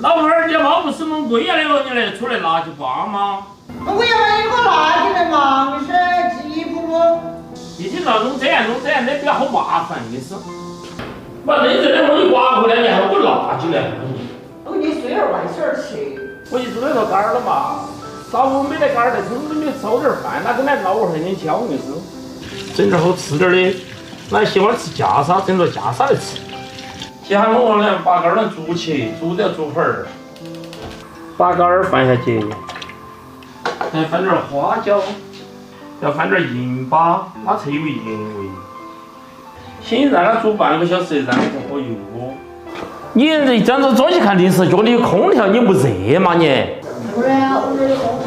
老妹儿，你猫不是弄贵呀的哦，你来出来垃圾挂吗？我要把你给我拿进来嘛，你是鸡不不？一听到弄这样，那比较好麻烦，意思。把认真的问你刮回来，你还我拿进来。我给你随点外馅儿去。我一直在说干儿了嘛，上午没得干儿，在村子里面烧点饭，那跟那老二很香，意思。整点好吃点的，来喜欢吃架沙，整点架沙来吃。接下来我呢，把干儿呢煮起，煮点猪粉儿，把干儿放下去，再放点花椒，要放点盐巴，它才有盐味。先让它煮半个小时，然后再喝油。你这样子坐起看电视，觉得有空调，你不热吗你？不然我这有空调。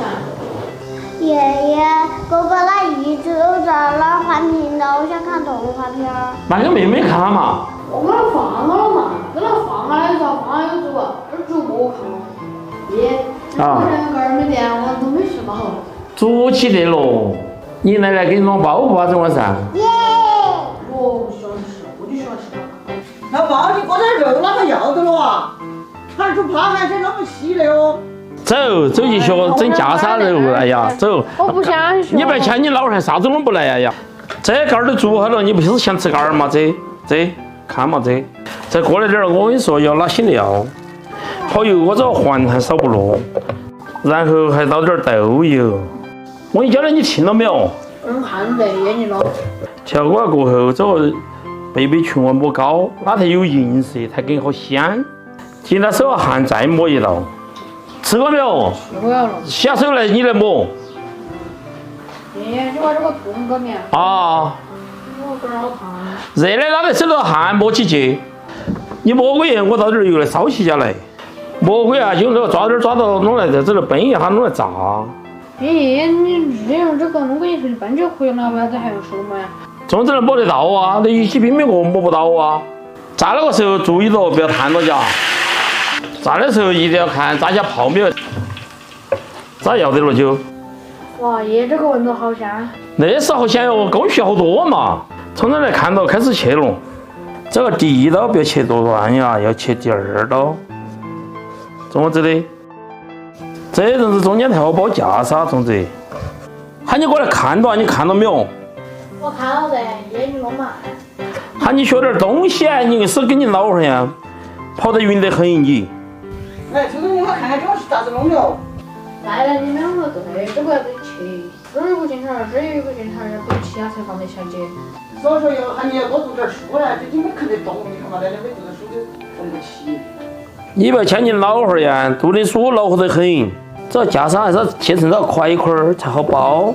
爷爷，哥哥他一直都在那儿换频道，我想看动画片儿。那个妹妹看了嘛？我给他放好了嘛，给他放下来的时候放有猪，这猪不好看了。爷，我这个儿没电，我都没吃饱。煮起得咯，你奶奶给你弄包不啊？昨晚上？耶！我不喜欢吃，我就喜欢吃它。那包你搁点肉哪个要得了啊？还煮扒海鲜那么稀的哦。走去学整架沙肉，哎呀，走！我不想学。你不要抢你老汉，啥子弄不来呀？这干儿都煮好了，你不是想吃干儿吗？这看嘛这，再过来点儿，我跟你说要拿些料，好油锅子黄炭少不落，然后还倒点豆油。我跟你讲的，你听到没有？汗得眼睛了。调过来过后，这个背全部抹高，那才有颜色，才更好香。现在手汗再抹一道，吃过没有？我要了。下手来，你来抹。爷，你把这个痛搞面。啊。我这儿好烫。热的那个手头汗抹起去，你抹过盐，我倒点油来烧起下来。抹过啊，就那个抓到弄来在这里煸一下，弄来炸。爷，你这样这个弄个一盆半就可以了，为啥子还要收嘛？粽子能摸得到啊，那一起冰冰锅摸不到啊。炸那个时候注意了，不要烫到家。炸的时候一定要看炸下泡没有，炸要得了就。哇，爷这个闻着好香。那是好香哟，工序好多嘛。从这来看到开始切了，这个第一刀不要切多乱呀，要切第二刀。粽子的，这阵子中间才好包架沙，粽子。喊你过来看到，你看到没有？我看到的，爷你弄嘛。喊你学点东西啊，你硬是跟你老汉呀，跑得匀得很你。来，这个你好看看这个是咋子弄的哦？来，你们两个对，这个要得切，这儿有个剪条，这儿有一个剪条，都切下才放得下去。所以说要喊你要多读点书呢，这你们看得懂，你看嘛，奶奶没读点书就懂不起。你不要像你老汉呀，读的书恼火得很。这架上还是要切成这块块儿才好包。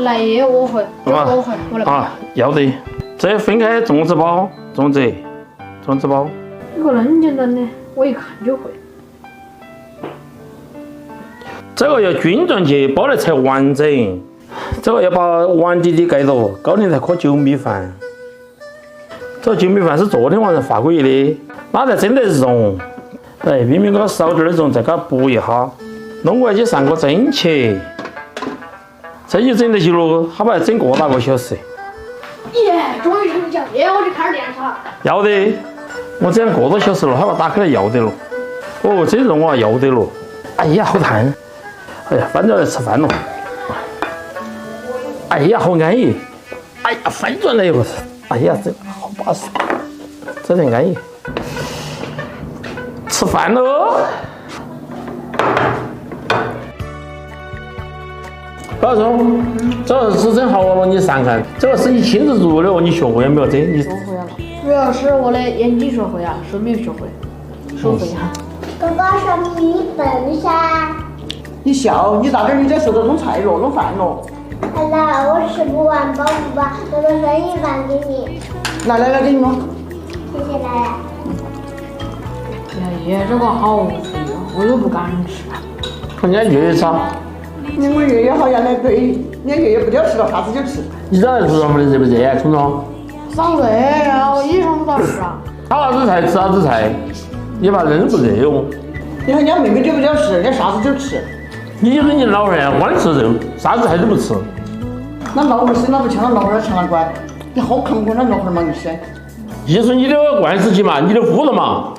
来爷，我会，我会，我来。啊，要得。这分开粽子包，粽子包。这个很简单的，我一看就会。这个要均转去包的才完整。这个要把碗底的盖到，高点才喝酒米饭。这个酒米饭是昨天晚上发过去的，那才真得融。哎，冰冰给它少点的融，再给它补一下，弄过来就上个蒸去。这就整得起了，他把它整个大个小时。耶，终于成交！耶，我就开始电视了。要得，我这样个多小时了，他把它打开来要得了。哦，这肉啊要得了。哎呀，好烫！哎呀，翻转来吃饭了。哎呀，好安逸！哎呀，翻转来哟！哎呀，这好巴适，这才安逸。吃饭喽！老钟，这个是整好了，你上看，这个是你亲自做的哦，你学会了没有？这你学会了，主要是我的眼睛学会啊，手没有学会，手会哈。哥哥说你笨噻。你笑，你大点你再说着弄菜了，弄饭了。好了，我吃不完，包不饱，哥哥分一半给你。来，给你弄。谢谢奶奶。爷，这个好肥啊，我都不敢吃。人家月月吃。你我月月好像来对，人家月月不屌吃了，啥子就吃。你这厨房不热不热啊，空中？少热啊，我一上都到吃啊。炒啥子菜吃啥子菜，你把人不热哦。你看人家妹妹屌不屌吃，人家啥子就吃。你跟你老汉光吃肉，啥子菜都不吃。那老汉生了不像那老汉强了乖，你好看过那老汉嘛你是？艺术你的关系嘛，你的屋了嘛。